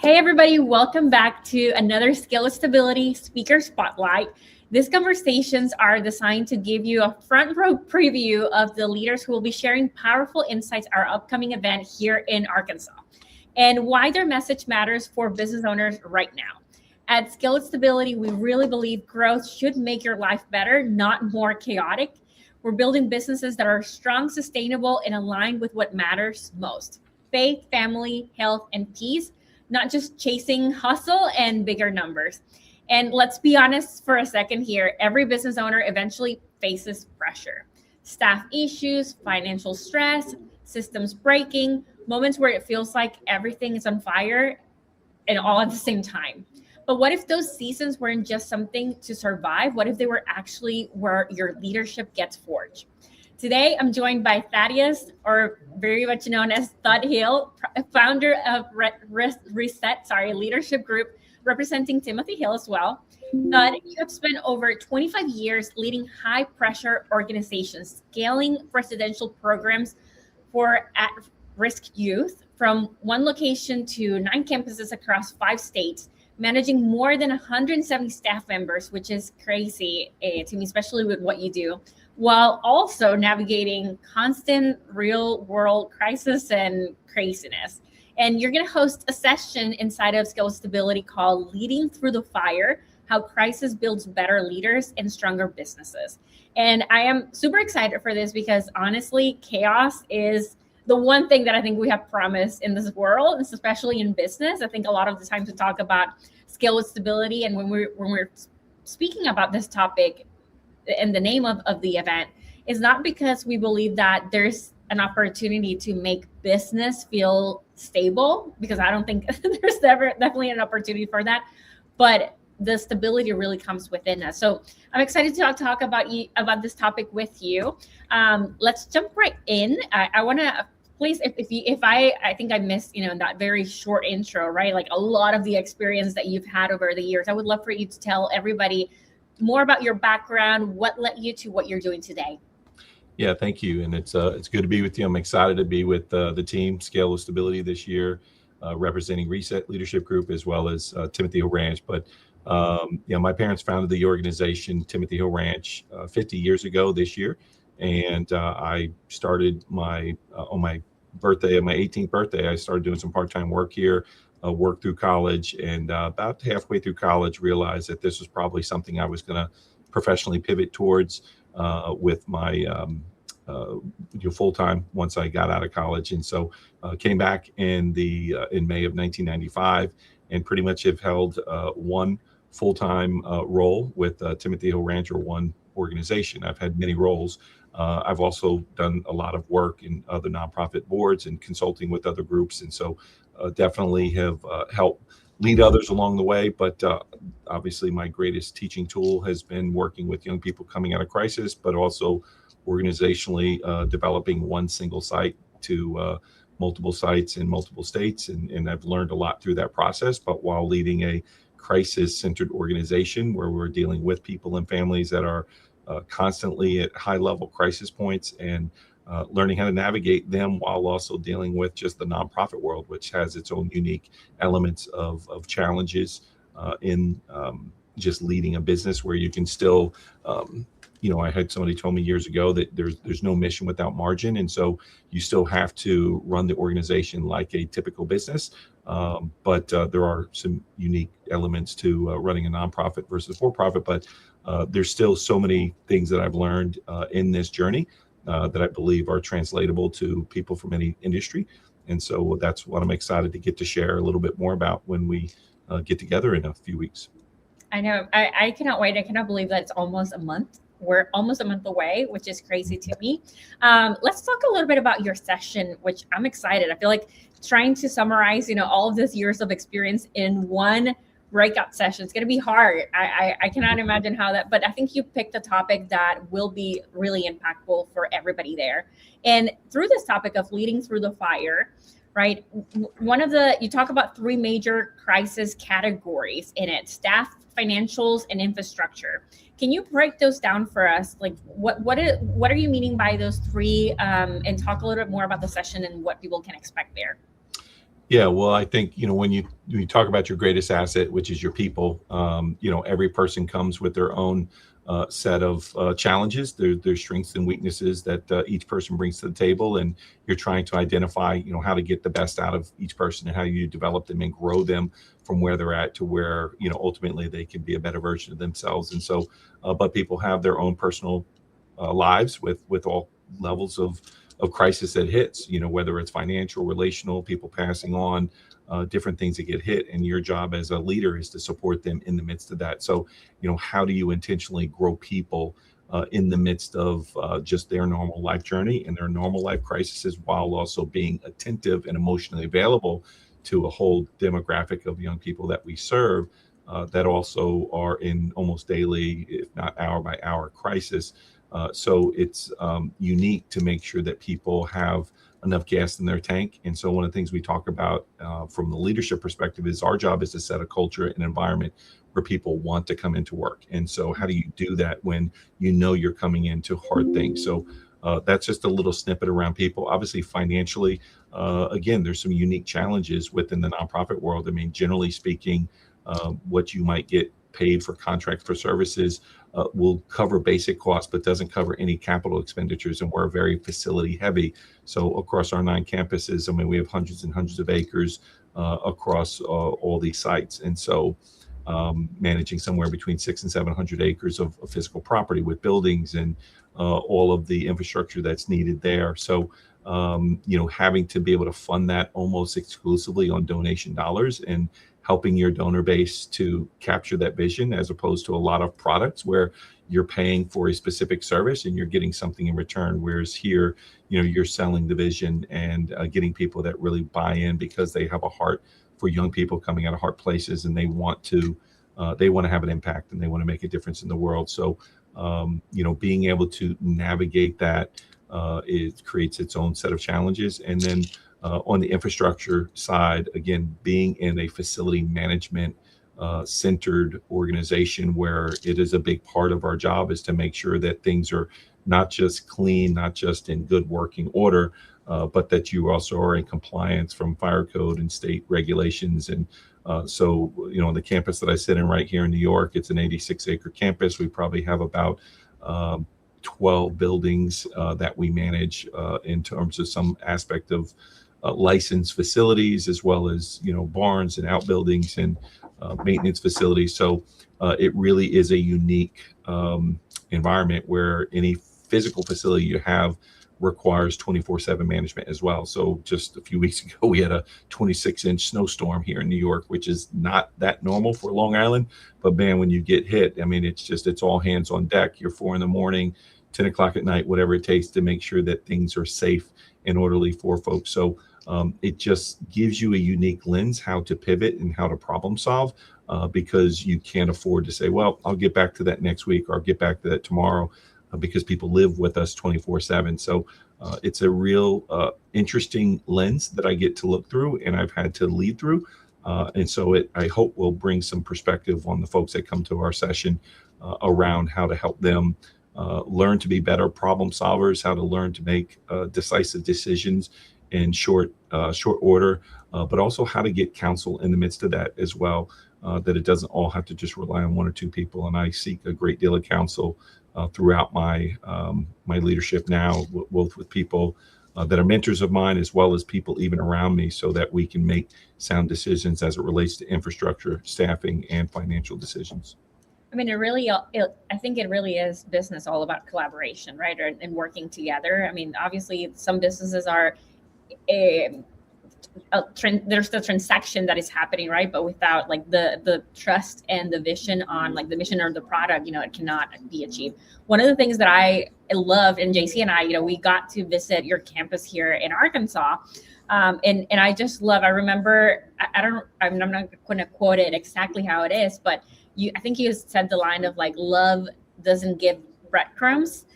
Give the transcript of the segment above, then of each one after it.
Hey, everybody, welcome back to another Skill Stability Speaker Spotlight. These conversations are designed to give you a front row preview of the leaders who will be sharing powerful insights at our upcoming event here in Arkansas and why their message matters for business owners right now. At Skill Stability, we really believe growth should make your life better, not more chaotic. We're building businesses that are strong, sustainable, and aligned with what matters most: faith, family, health, and peace, not just chasing hustle and bigger numbers. And let's be honest for a second here. Every business owner eventually faces pressure: staff issues, financial stress, systems breaking, moments where it feels like everything is on fire and all at the same time. But what if those seasons weren't just something to survive? What if they were actually where your leadership gets forged? Today, I'm joined by Thaddeus, or very much known as Thud Hill, founder of Reset Leadership Group, representing Timothy Hill as well. Thud, you have spent over 25 years leading high-pressure organizations, scaling residential programs for at-risk youth from one location to 9 campuses across 5 states, managing more than 170 staff members, which is crazy to me, especially with what you do, while also navigating constant real-world crisis and craziness. And you're going to host a session inside of Skill Stability called Leading Through the Fire: How Crisis Builds Better Leaders and Stronger Businesses. And I am super excited for this because honestly, chaos is the one thing that I think we have promised in this world, especially in business. I think a lot of the times we talk about skill stability, and when we're speaking about this topic and the name of the event, is not because we believe that there's an opportunity to make business feel stable, because I don't think there's definitely an opportunity for that, but the stability really comes within us. So I'm excited to talk about this topic with you. Let's jump right in. I want to please, if I think I missed, in that very short intro, right? Like a lot of the experience that you've had over the years, I would love for you to tell everybody more about your background, what led you to what you're doing today. Yeah, thank you. And it's good to be with you. I'm excited to be with the team, Scale of Stability, this year, representing Reset Leadership Group as well as Timothy Hill Ranch. But my parents founded the organization Timothy Hill Ranch 50 years ago this year. And I started on my birthday, on my 18th birthday, I started doing some part-time work here, worked through college, and about halfway through college realized that this was probably something I was going to professionally pivot towards with my full-time once I got out of college. And so came back in May of 1995 and pretty much have held one full-time role with Timothy Hill Ranch, or one organization. I've had many roles. I've also done a lot of work in other nonprofit boards and consulting with other groups. And so definitely have helped lead others along the way. But obviously my greatest teaching tool has been working with young people coming out of crisis, but also organizationally developing one single site to multiple sites in multiple states. And I've learned a lot through that process, but while leading a crisis-centered organization where we're dealing with people and families that are constantly at high-level crisis points, and learning how to navigate them while also dealing with just the nonprofit world, which has its own unique elements of challenges in just leading a business where you can still, I had somebody told me years ago that there's no mission without margin. And so you still have to run the organization like a typical business. But there are some unique elements to running a nonprofit versus for-profit. But there's still so many things that I've learned in this journey that I believe are translatable to people from any industry. And so that's what I'm excited to get to share a little bit more about when we get together in a few weeks. I know. I cannot wait. I cannot believe that it's almost a month. We're almost a month away, which is crazy to me. Let's talk a little bit about your session, which I'm excited. I feel like trying to summarize, all of these years of experience in one breakout session, it's going to be hard. I cannot imagine how that, but I think you picked a topic that will be really impactful for everybody there. And through this topic of leading through the fire, right? You talk about 3 major crisis categories in it: staff, financials, and infrastructure. Can you break those down for us? Like what are you meaning by those 3, and talk a little bit more about the session and what people can expect there? Yeah, well, I think, when you talk about your greatest asset, which is your people, every person comes with their own set of challenges, their strengths and weaknesses that each person brings to the table, and you're trying to identify, how to get the best out of each person and how you develop them and grow them from where they're at to where, ultimately they can be a better version of themselves. And so, but people have their own personal lives with all levels of crisis that hits, whether it's financial, relational, people passing on, different things that get hit. And your job as a leader is to support them in the midst of that. So, how do you intentionally grow people in the midst of just their normal life journey and their normal life crises, while also being attentive and emotionally available to a whole demographic of young people that we serve, that also are in almost daily, if not hour by hour crisis. So it's unique to make sure that people have enough gas in their tank. And so one of the things we talk about from the leadership perspective is our job is to set a culture and environment where people want to come into work. And so how do you do that when you're coming into hard things? So that's just a little snippet around people. Obviously, financially, again, there's some unique challenges within the nonprofit world. I mean, generally speaking, what you might get paid for contract for services will cover basic costs, but doesn't cover any capital expenditures. And we're very facility heavy. So across our 9 campuses, I mean, we have hundreds and hundreds of acres across all these sites. And so managing somewhere between 600 and 700 acres of physical property with buildings and all of the infrastructure that's needed there. So, having to be able to fund that almost exclusively on donation dollars and helping your donor base to capture that vision, as opposed to a lot of products where you're paying for a specific service and you're getting something in return. Whereas here, you're selling the vision and getting people that really buy in because they have a heart for young people coming out of hard places, and they want to have an impact and they want to make a difference in the world. So, being able to navigate that, it creates its own set of challenges. And then on the infrastructure side, again, being in a facility management centered organization where it is a big part of our job is to make sure that things are not just clean, not just in good working order, but that you also are in compliance from fire code and state regulations. And so, on the campus that I sit in right here in New York, it's an 86-acre campus. We probably have about 12 buildings that we manage in terms of some aspect of licensed facilities, as well as barns and outbuildings and maintenance facilities. So it really is a unique environment where any physical facility you have requires 24/7 management as well. So just a few weeks ago, we had a 26-inch snowstorm here in New York, which is not that normal for Long Island. But man, when you get hit, I mean, it's all hands on deck. You're 4 a.m, 10 o'clock at night, whatever it takes to make sure that things are safe and orderly for folks. So it just gives you a unique lens how to pivot and how to problem solve, because you can't afford to say, well, I'll get back to that next week or I'll get back to that tomorrow, because people live with us 24/7. So it's a real interesting lens that I get to look through and I've had to lead through. And so I hope will bring some perspective on the folks that come to our session around how to help them learn to be better problem solvers, how to learn to make decisive decisions in short order, but also how to get counsel in the midst of that as well, that it doesn't all have to just rely on 1 or 2 people. And I seek a great deal of counsel throughout my leadership now, both with people that are mentors of mine, as well as people even around me, so that we can make sound decisions as it relates to infrastructure, staffing, and financial decisions. I mean, I think it really is business all about collaboration, right? And working together. I mean, obviously, some businesses are there's the transaction that is happening, right? But without like the trust and the vision on like the mission or the product, it cannot be achieved. One of the things that I loved, and JC and I, we got to visit your campus here in Arkansas. And I just I remember, I'm not going to quote it exactly how it is, but I think you said the line of like, love doesn't give breadcrumbs,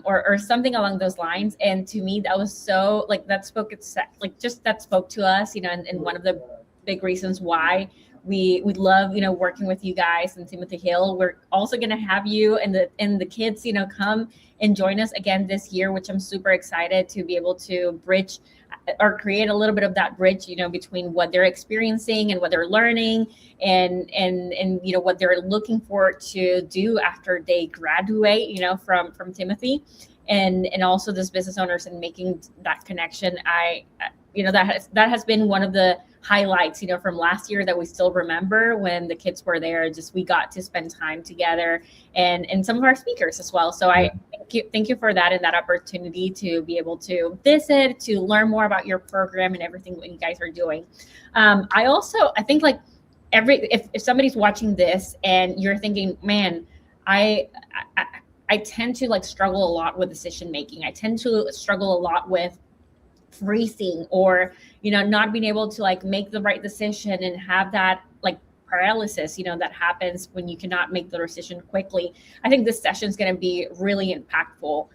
or something along those lines. And to me, that was so like, that spoke to us, and one of the big reasons why we love, working with you guys and Timothy Hill. We're also going to have you and the kids, come and join us again this year, which I'm super excited to be able to bridge or create a little bit of that bridge, between what they're experiencing and what they're learning, and what they're looking forward to do after they graduate, from Timothy, and also those business owners, and making that connection. That has been one of the highlights, from last year that we still remember, when the kids were there. Just, we got to spend time together, and some of our speakers as well. So I thank you for that, and that opportunity to be able to visit, to learn more about your program and everything that you guys are doing. I think, like, if somebody's watching this and you're thinking, man, I tend to, like, struggle a lot with decision making. I tend to struggle a lot with freezing, or not being able to, like, make the right decision, and have that, like, paralysis that happens when you cannot make the decision quickly. I think this session is going to be really impactful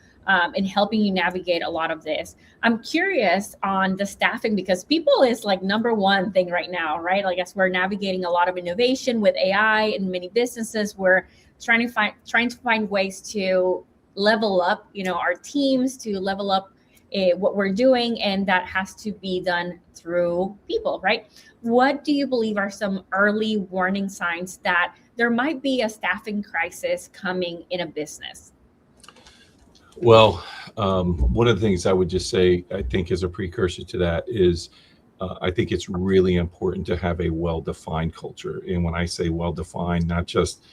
in helping you navigate a lot of this. I'm curious on the staffing, because people is, like, number one thing right now, right? Like, as we're navigating a lot of innovation with AI in many businesses, we're trying to find ways to level up our teams, to level up what we're doing, and that has to be done through people, right? What do you believe are some early warning signs that there might be a staffing crisis coming in a business? Well, one of the things I would just say, I think, as a precursor to that is, I think it's really important to have a well-defined culture. And when I say well-defined, not just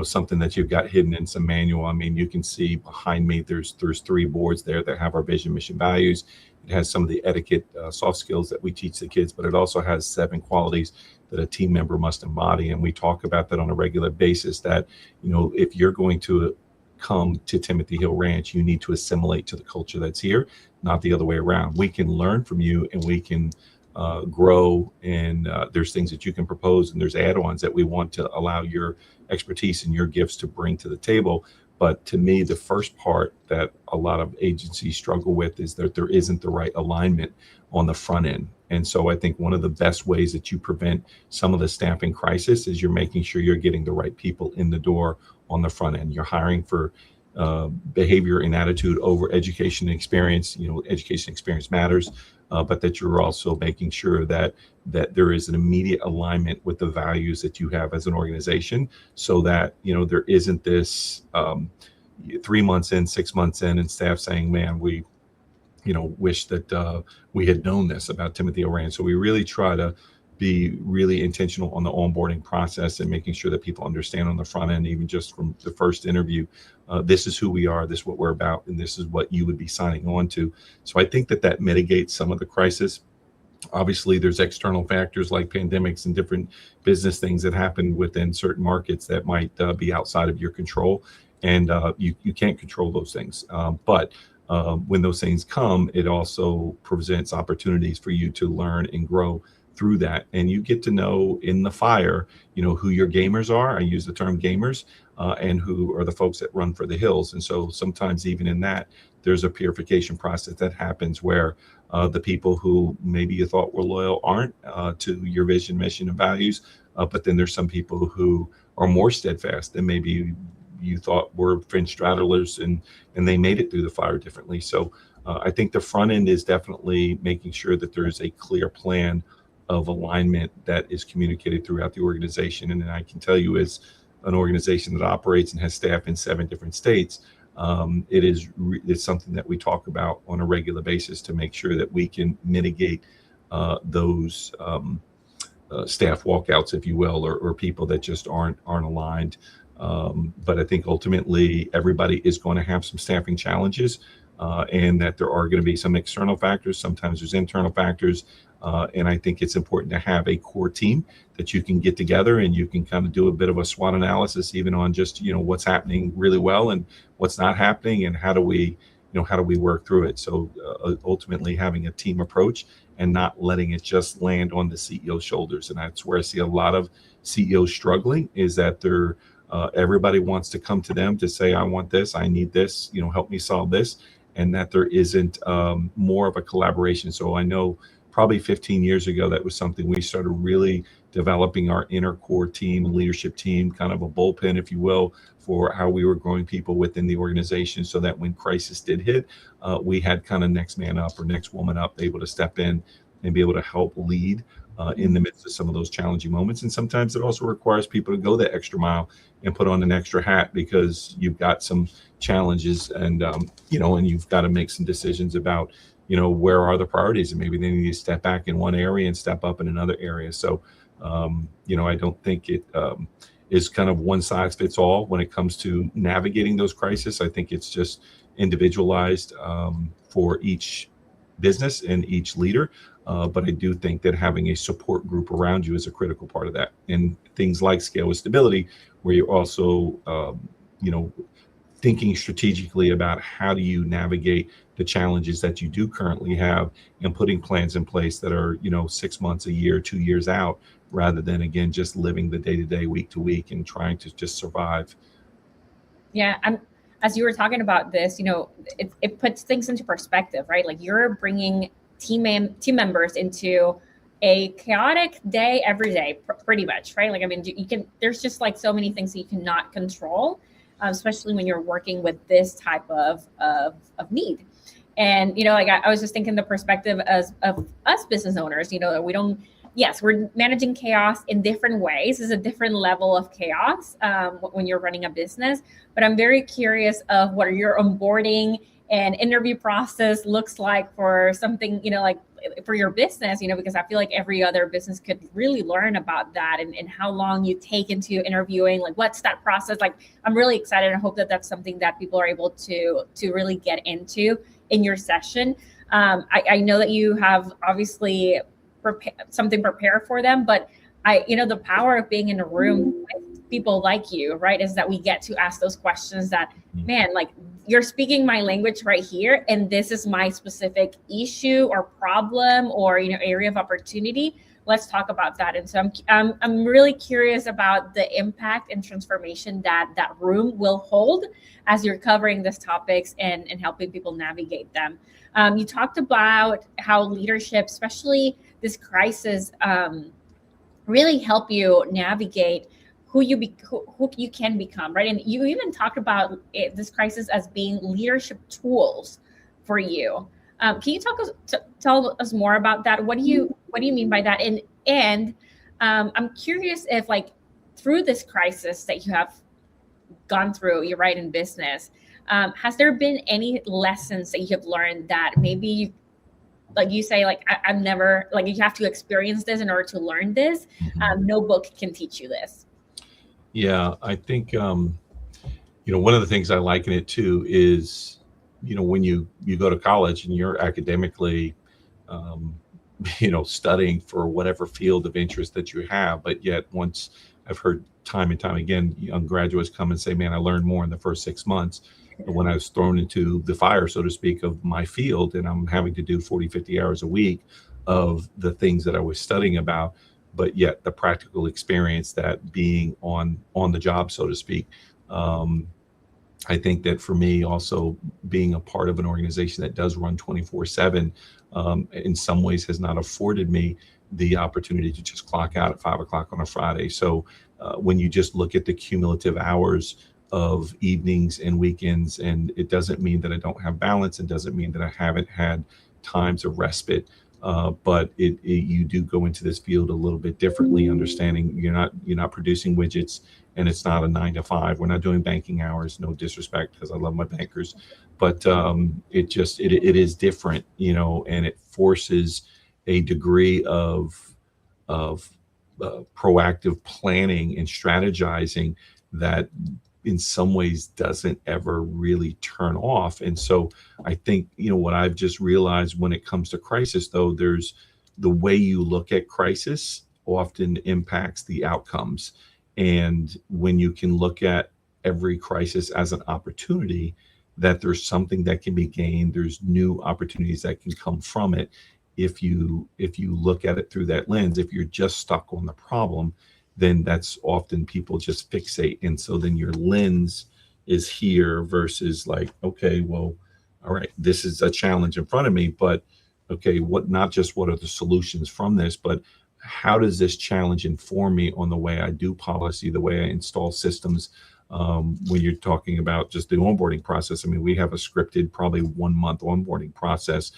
something that you've got hidden in some manual. I mean, you can see behind me, there's 3 boards there that have our vision, mission, values. It has some of the etiquette, soft skills that we teach the kids, but it also has 7 qualities that a team member must embody. And we talk about that on a regular basis, that, if you're going to come to Timothy Hill Ranch, you need to assimilate to the culture that's here, not the other way around. We can learn from you, and we can grow, and there's things that you can propose, and there's add-ons that we want to allow your expertise and your gifts to bring to the table. But to me, the first part that a lot of agencies struggle with is that there isn't the right alignment on the front end. And so I think one of the best ways that you prevent some of the staffing crisis is you're making sure you're getting the right people in the door on the front end. You're hiring for behavior and attitude over education and experience. Education experience matters, but that you're also making sure that there is an immediate alignment with the values that you have as an organization, so that there isn't this 3 months in, 6 months in, and staff saying, man, we wish that we had known this about Timothy Hill Ranch. So we really try to be really intentional on the onboarding process, and making sure that people understand on the front end, even just from the first interview, this is who we are, this is what we're about, and this is what you would be signing on to. So I think that mitigates some of the crisis. Obviously, there's external factors like pandemics and different business things that happen within certain markets that might be outside of your control, and you can't control those things. But when those things come, it also presents opportunities for you to learn and grow through that. And you get to know in the fire, who your gamers are. I use the term gamers, and who are the folks that run for the hills. And so sometimes even in that, there's a purification process that happens where the people who maybe you thought were loyal aren't to your vision, mission, and values. But then there's some people who are more steadfast than maybe you thought were fence straddlers, and they made it through the fire differently. So I think the front end is definitely making sure that there is a clear plan of alignment that is communicated throughout the organization. And then I can tell you, as an organization that operates and has staff in 7 different states, it's something that we talk about on a regular basis to make sure that we can mitigate those staff walkouts, if you will, or people that just aren't aligned. But I think ultimately everybody is going to have some staffing challenges, and that there are going to be some external factors. Sometimes there's internal factors. And I think it's important to have a core team that you can get together, and you can kind of do a bit of a SWOT analysis, even on just, what's happening really well and what's not happening, and how do we work through it. So ultimately having a team approach and not letting it just land on the CEO's shoulders. And that's where I see a lot of CEOs struggling, is that everybody wants to come to them to say, I want this, I need this, help me solve this. And that there isn't more of a collaboration. So I know probably 15 years ago, that was something we started really developing our inner core team and leadership team, kind of a bullpen, if you will, for how we were growing people within the organization, so that when crisis did hit, we had kind of next man up or next woman up, able to step in and be able to help lead in the midst of some of those challenging moments. And sometimes it also requires people to go that extra mile and put on an extra hat, because you've got some challenges, and and you've got to make some decisions about where are the priorities, and maybe they need to step back in one area and step up in another area. So I don't think it is kind of one size fits all when it comes to navigating those crises. I think it's just individualized for each business and each leader. But I do think that having a support group around you is a critical part of that. And things like Scale with Stability, where you're also, thinking strategically about how do you navigate the challenges that you do currently have, and putting plans in place that are, 6 months, a year, 2 years out, rather than, again, just living the day to day, week to week, and trying to just survive. Yeah. As you were talking about this, it puts things into perspective, right? Like, you're bringing team members into a chaotic day every day, pretty much, right? Like, I mean, there's just like so many things that you cannot control, especially when you're working with this type of need. And, like, I was just thinking the perspective of us business owners, we don't, yes, we're managing chaos in different ways. There's a different level of chaos when you're running a business. But I'm very curious of what your onboarding and interview process looks like for something, like for your business, because I feel like every other business could really learn about that, and how long you take into interviewing, like what's that process like. I'm really excited. I hope that that's something that people are able to really get into in your session. I know that you have obviously something prepared for them, but the power of being in a room with people like you, right, is that we get to ask those questions that, man, like, you're speaking my language right here, and this is my specific issue or problem or area of opportunity. Let's talk about that. And so I'm really curious about the impact and transformation that room will hold as you're covering these topics and helping people navigate them. You talked about how leadership, especially this crisis, really help you navigate who you can become, right? And you even talked about this crisis as being leadership tools for you. Can you tell us more about that? What do you mean by that? And I'm curious if, like, through this crisis that you have gone through, you're right, in business, has there been any lessons that you have learned that maybe like you say, like, I'm never, like, you have to experience this in order to learn this. No book can teach you this. Yeah, I think, one of the things I like in it too is, when you go to college and you're academically, studying for whatever field of interest that you have, but yet once I've heard time and time again, young graduates come and say, man, I learned more in the first 6 months when I was thrown into the fire, so to speak, of my field, and I'm having to do 40, 50 hours a week of the things that I was studying about, but yet the practical experience, that being on the job, so to speak. I think that for me, also being a part of an organization that does run 24/7, in some ways has not afforded me the opportunity to just clock out at 5 o'clock on a Friday. So when you just look at the cumulative hours of evenings and weekends, and it doesn't mean that I don't have balance, it doesn't mean that I haven't had times of respite, but you do go into this field a little bit differently, understanding you're not producing widgets, and it's not a 9 to 5. We're not doing banking hours. No disrespect, because I love my bankers, but it is different, and it forces a degree of proactive planning and strategizing that in some ways doesn't ever really turn off. And so I think, what I've just realized when it comes to crisis, though, there's the way you look at crisis often impacts the outcomes. And when you can look at every crisis as an opportunity, that there's something that can be gained, there's new opportunities that can come from it. If you look at it through that lens, if you're just stuck on the problem, then that's often people just fixate. And so then your lens is here versus like, okay, well, all right, this is a challenge in front of me, but okay, not just what are the solutions from this, but how does this challenge inform me on the way I do policy, the way I install systems? When you're talking about just the onboarding process, I mean, we have a scripted, probably 1 month onboarding process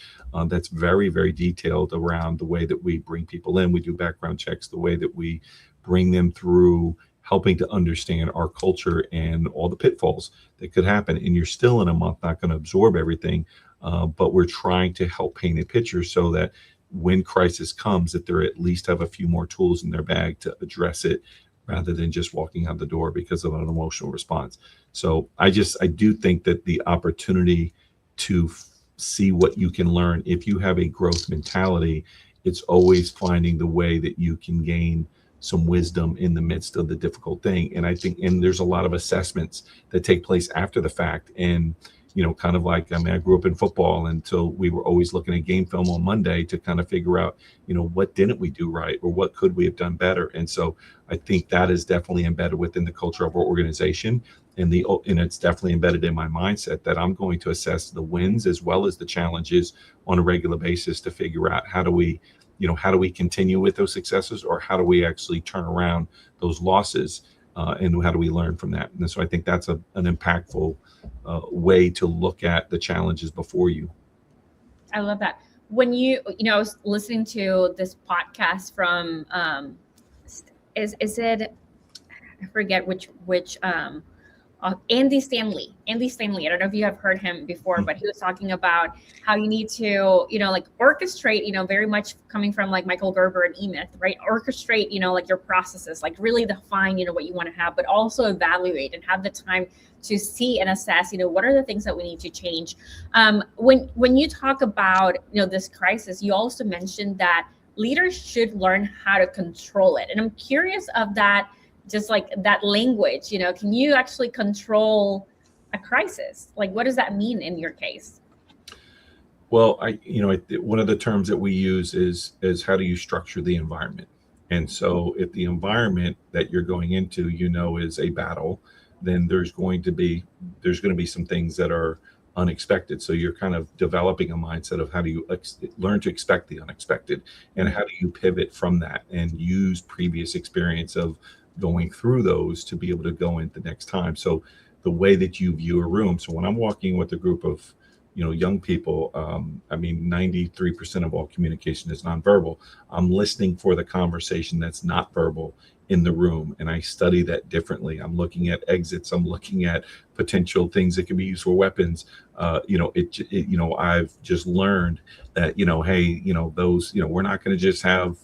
that's very, very detailed around the way that we bring people in. We do background checks, the way that we bring them through, helping to understand our culture and all the pitfalls that could happen. And you're still in a month not going to absorb everything, but we're trying to help paint a picture so that when crisis comes, that they at least have a few more tools in their bag to address it, rather than just walking out the door because of an emotional response. So I do think that the opportunity to see what you can learn, if you have a growth mentality, it's always finding the way that you can gain some wisdom in the midst of the difficult thing. And I think, and there's a lot of assessments that take place after the fact. And kind of like, I mean, I grew up in football, until we were always looking at game film on Monday to kind of figure out, what didn't we do right, or what could we have done better? And so I think that is definitely embedded within the culture of our organization, and it's definitely embedded in my mindset that I'm going to assess the wins as well as the challenges on a regular basis to figure out how do we continue with those successes, or how do we actually turn around those losses, and how do we learn from that? And so I think that's an impactful way to look at the challenges before you. I love that. When I was listening to this podcast from, is it, I forget which Andy Stanley. Andy Stanley. I don't know if you have heard him before, but he was talking about how you need to, like orchestrate, very much coming from like Michael Gerber and E-Myth, right? Orchestrate, like your processes, like really define, what you want to have, but also evaluate and have the time to see and assess, what are the things that we need to change. When you talk about, this crisis, you also mentioned that leaders should learn how to control it. And I'm curious of that, just like that language, can you actually control a crisis? Like, what does that mean in your case? Well, one of the terms that we use is how do you structure the environment? And so if the environment that you're going into, is a battle, then there's going to be some things that are unexpected. So you're kind of developing a mindset of how do you learn to expect the unexpected, and how do you pivot from that and use previous experience of going through those to be able to go into next time. So the way that you view a room. So when I'm walking with a group of young people, 93% of all communication is nonverbal. I'm listening for the conversation that's not verbal in the room, and I study that differently. I'm looking at exits. I'm looking at potential things that can be used for weapons. I've just learned that hey, those we're not going to just have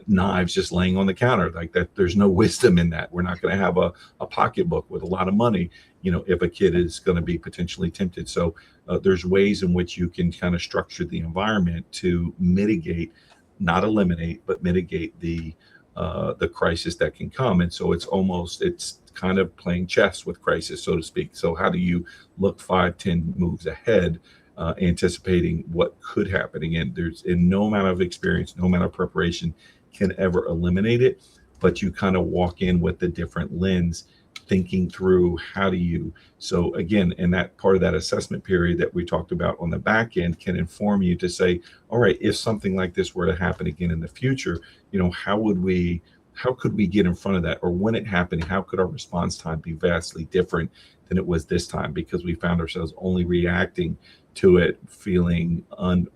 knives just laying on the counter like that. There's no wisdom in that. We're not going to have a pocketbook with a lot of money, if a kid is going to be potentially tempted. So there's ways in which you can kind of structure the environment to mitigate, not eliminate, but mitigate the crisis that can come. And so it's kind of playing chess with crisis, so to speak. So how do you look 5-10 moves ahead, anticipating what could happen? Again, there's in no amount of experience, no amount of preparation can ever eliminate it, but you kind of walk in with a different lens, thinking through how do you. So again, and that part of that assessment period that we talked about on the back end can inform you to say, all right, if something like this were to happen again in the future, how could we get in front of that? Or when it happened, how could our response time be vastly different than it was this time? Because we found ourselves only reacting to it, feeling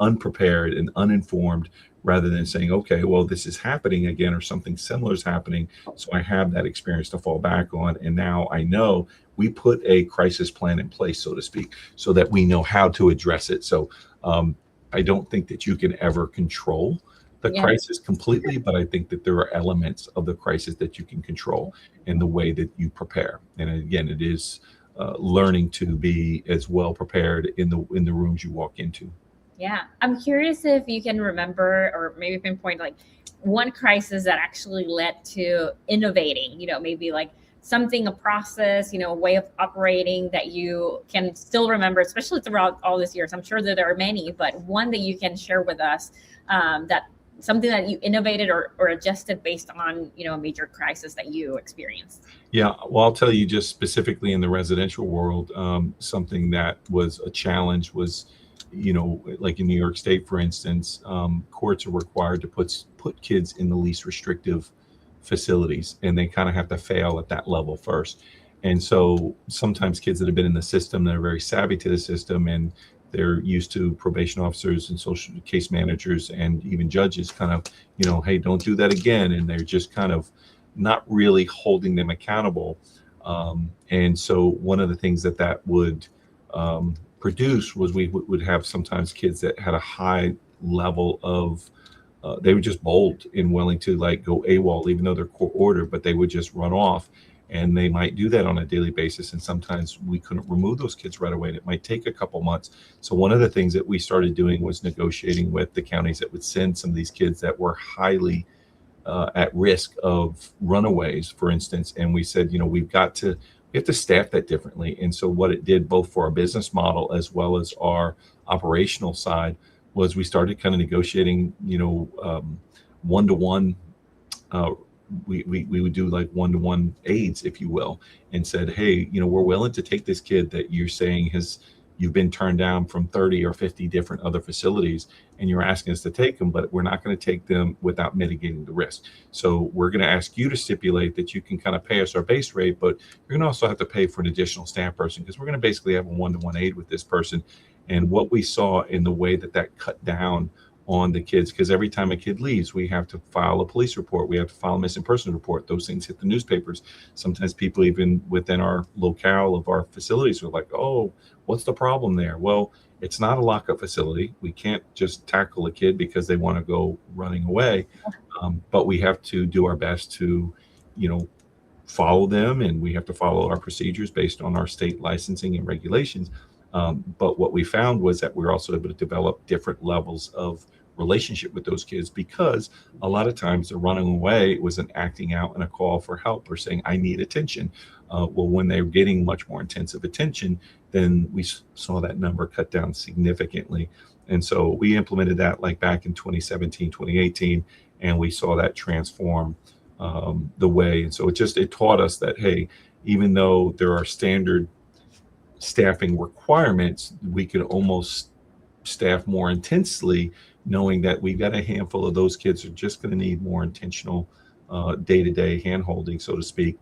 unprepared and uninformed, rather than saying, okay, well, this is happening again, or something similar is happening, so I have that experience to fall back on. And now I know we put a crisis plan in place, so to speak, so that we know how to address it. So I don't think that you can ever control the crisis completely, but I think that there are elements of the crisis that you can control in the way that you prepare. And again, it is learning to be as well prepared in the rooms you walk into. Yeah, I'm curious if you can remember or maybe pinpoint like one crisis that actually led to innovating, maybe like something, a process, a way of operating that you can still remember, especially throughout all these years. I'm sure that there are many, but one that you can share with us, that something that you innovated or adjusted based on, a major crisis that you experienced. Yeah, well, I'll tell you just specifically in the residential world, something that was a challenge was like in New York State, for instance, courts are required to put kids in the least restrictive facilities, and they kind of have to fail at that level first. And so sometimes kids that have been in the system, that are very savvy to the system, and they're used to probation officers and social case managers and even judges kind of, hey, don't do that again. And they're just kind of not really holding them accountable. And so one of the things that would produce was we would have sometimes kids that had a high level of they were just bold and willing to like go AWOL, even though they're court ordered, but they would just run off, and they might do that on a daily basis. And sometimes we couldn't remove those kids right away, and it might take a couple months. So one of the things that we started doing was negotiating with the counties that would send some of these kids that were highly at risk of runaways, for instance. And we said, we have to staff that differently. And so what it did, both for our business model as well as our operational side, was we started kind of negotiating, one-to-one. We would do like one-to-one aids, if you will, and said, hey, we're willing to take this kid that you're saying you've been turned down from 30 or 50 different other facilities, and you're asking us to take them, but we're not going to take them without mitigating the risk. So we're going to ask you to stipulate that you can kind of pay us our base rate, but you're going to also have to pay for an additional staff person, because we're going to basically have a one-to-one aid with this person. And what we saw in the way that cut down on the kids, because every time a kid leaves, we have to file a police report, we have to file a missing person report. Those things hit the newspapers. Sometimes people even within our locale of our facilities are like, oh, what's the problem there? Well, it's not a lockup facility. We can't just tackle a kid because they want to go running away. But we have to do our best to, follow them, and we have to follow our procedures based on our state licensing and regulations. But what we found was that we were also able to develop different levels of relationship with those kids, because a lot of times they're running away was an acting out and a call for help or saying, I need attention. Well, when they're getting much more intensive attention, then we saw that number cut down significantly. And so we implemented that like back in 2017, 2018, and we saw that transform the way. And so it taught us that, hey, even though there are standard staffing requirements, we could almost staff more intensely, knowing that we've got a handful of those kids are just going to need more intentional day-to-day hand-holding, so to speak,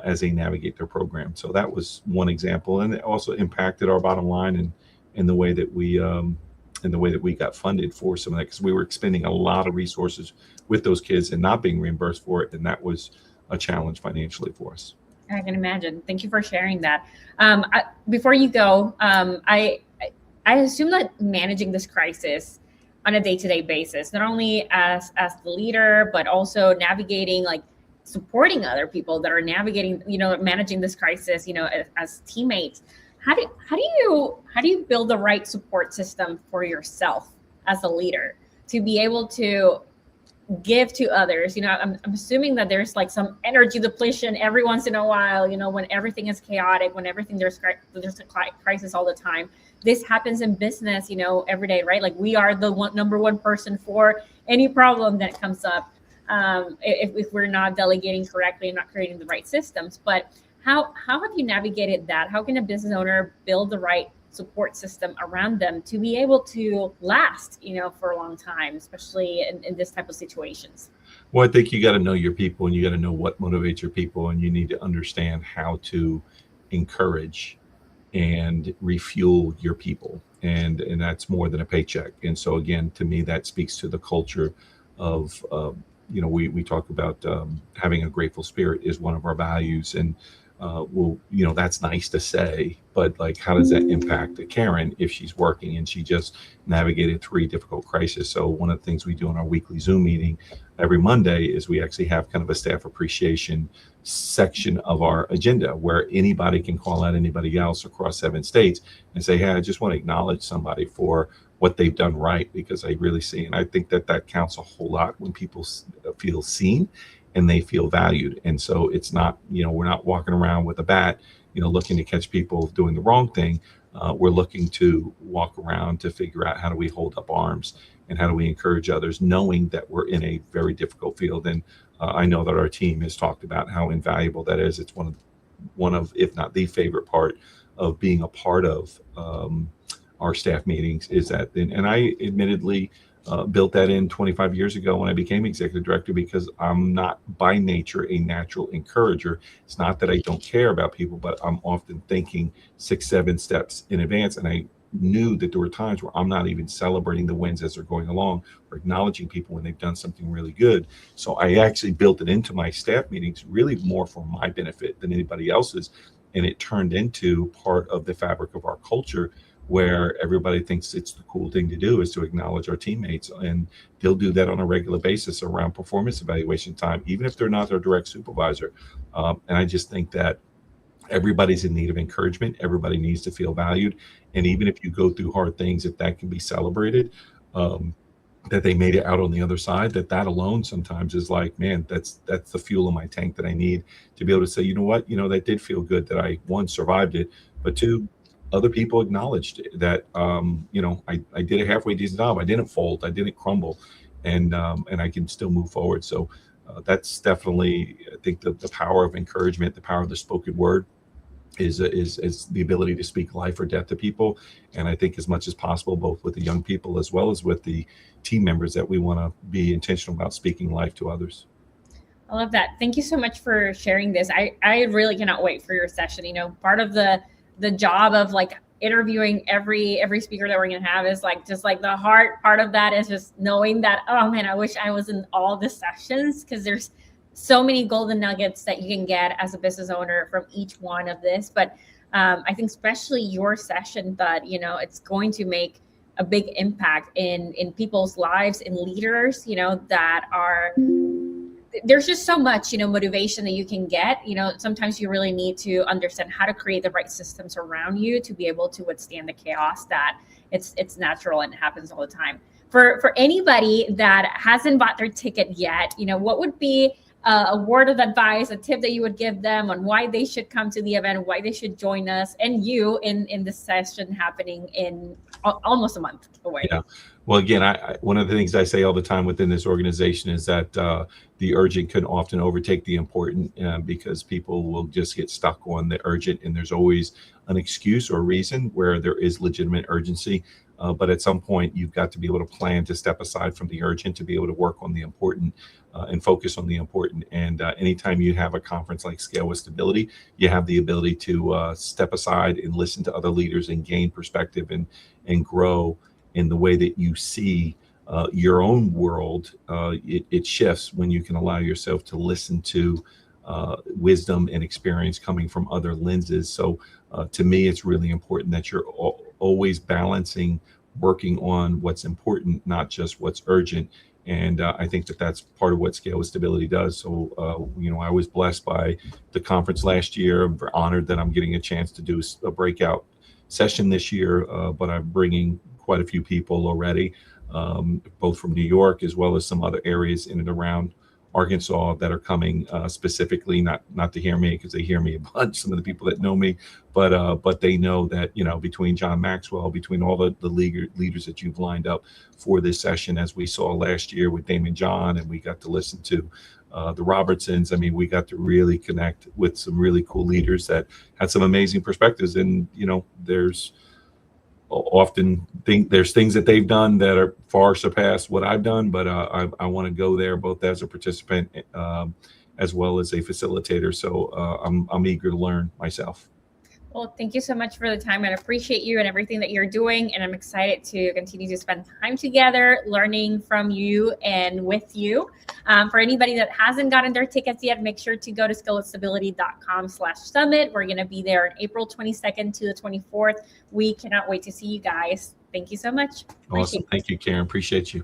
as they navigate their program. So that was one example, and it also impacted our bottom line and in the way that we got funded for some of that, because we were expending a lot of resources with those kids and not being reimbursed for it, and that was a challenge financially for us. I can imagine. Thank you for sharing that. Before you go, I assume that managing this crisis on a day-to-day basis, not only as the leader, but also navigating, like supporting other people that are navigating, managing this crisis, as teammates. How do you build the right support system for yourself as a leader to be able to give to others? I'm assuming that there's like some energy depletion every once in a while, when everything is chaotic, when there's a crisis all the time. This happens in business, every day, right? Like we are the number one person for any problem that comes up, if we're not delegating correctly and not creating the right systems. But how have you navigated that? How can a business owner build the right support system around them to be able to last, for a long time, especially in this type of situations? Well, I think you got to know your people, and you got to know what motivates your people, and you need to understand how to encourage and refuel your people. And that's more than a paycheck. And so again, to me, that speaks to the culture of, we talk about having a grateful spirit is one of our values. And that's nice to say, but like, how does that impact Karen if she's working and she just navigated 3 difficult crises? So one of the things we do in our weekly Zoom meeting every Monday is we actually have kind of a staff appreciation section of our agenda where anybody can call out anybody else across 7 states and say, hey, I just want to acknowledge somebody for what they've done right, because I really see, and I think that counts a whole lot when people feel seen and they feel valued. And so it's not, we're not walking around with a bat, looking to catch people doing the wrong thing. We're looking to walk around to figure out how do we hold up arms and how do we encourage others, knowing that we're in a very difficult field. And I know that our team has talked about how invaluable that is. It's one of, if not the favorite part of being a part of our staff meetings is that, and I admittedly built that in 25 years ago when I became executive director, because I'm not by nature a natural encourager. It's not that I don't care about people, but I'm often thinking 6, 7 steps in advance. And I knew that there were times where I'm not even celebrating the wins as they're going along or acknowledging people when they've done something really good. So I actually built it into my staff meetings really more for my benefit than anybody else's. And it turned into part of the fabric of our culture, where everybody thinks it's the cool thing to do is to acknowledge our teammates, and they'll do that on a regular basis around performance evaluation time, even if they're not their direct supervisor. And I just think that everybody's in need of encouragement. Everybody needs to feel valued. And even if you go through hard things, if that can be celebrated, that they made it out on the other side, that alone sometimes is like, man, that's the fuel in my tank that I need to be able to say, you know what, that did feel good that I, one, survived it, but two, other people acknowledged that, I did a halfway decent job. I didn't fold. I didn't crumble, and I can still move forward. So that's definitely, I think, the power of encouragement, the power of the spoken word is the ability to speak life or death to people. And I think as much as possible, both with the young people as well as with the team members, that we want to be intentional about speaking life to others. I love that. Thank you so much for sharing this. I really cannot wait for your session. Part of the job of like interviewing every speaker that we're going to have is like, just like the hard part of that is just knowing that, oh man, I wish I was in all the sessions, because there's so many golden nuggets that you can get as a business owner from each one of this. But I think especially your session, Thud, it's going to make a big impact in people's lives, in leaders, that are, there's just so much, motivation that you can get. Sometimes you really need to understand how to create the right systems around you to be able to withstand the chaos that it's natural and happens all the time. For anybody that hasn't bought their ticket yet, what would be a word of advice, a tip that you would give them on why they should come to the event, why they should join us and you in the session happening in almost a month away? Yeah. Well, again, one of the things I say all the time within this organization is that the urgent can often overtake the important, because people will just get stuck on the urgent, and there's always an excuse or reason where there is legitimate urgency. But at some point, you've got to be able to plan to step aside from the urgent to be able to work on the important and focus on the important. And anytime you have a conference like Scale with Stability, you have the ability to step aside and listen to other leaders and gain perspective and grow in the way that you see your own world. It shifts when you can allow yourself to listen to wisdom and experience coming from other lenses. So to me, it's really important that you're always balancing working on what's important, not just what's urgent. And I think that that's part of what Scale with Stability does. So, I was blessed by the conference last year. I'm honored that I'm getting a chance to do a breakout session this year, but I'm bringing quite a few people already, both from New York as well as some other areas in and around Arkansas that are coming specifically, not to hear me, because they hear me a bunch, some of the people that know me, but they know that, between John Maxwell, between all the leaders that you've lined up for this session, as we saw last year with Damon John, and we got to listen to the Robertsons. I mean, we got to really connect with some really cool leaders that had some amazing perspectives. And, there's things that they've done that are far surpassed what I've done, but I want to go there both as a participant as well as a facilitator. So I'm eager to learn myself. Well, thank you so much for the time. I appreciate you and everything that you're doing. And I'm excited to continue to spend time together, learning from you and with you. For anybody that hasn't gotten their tickets yet, make sure to go to scalewithstability.com/summit. We're going to be there on April 22nd to the 24th. We cannot wait to see you guys. Thank you so much. Awesome. Thank you, Karen. Appreciate you.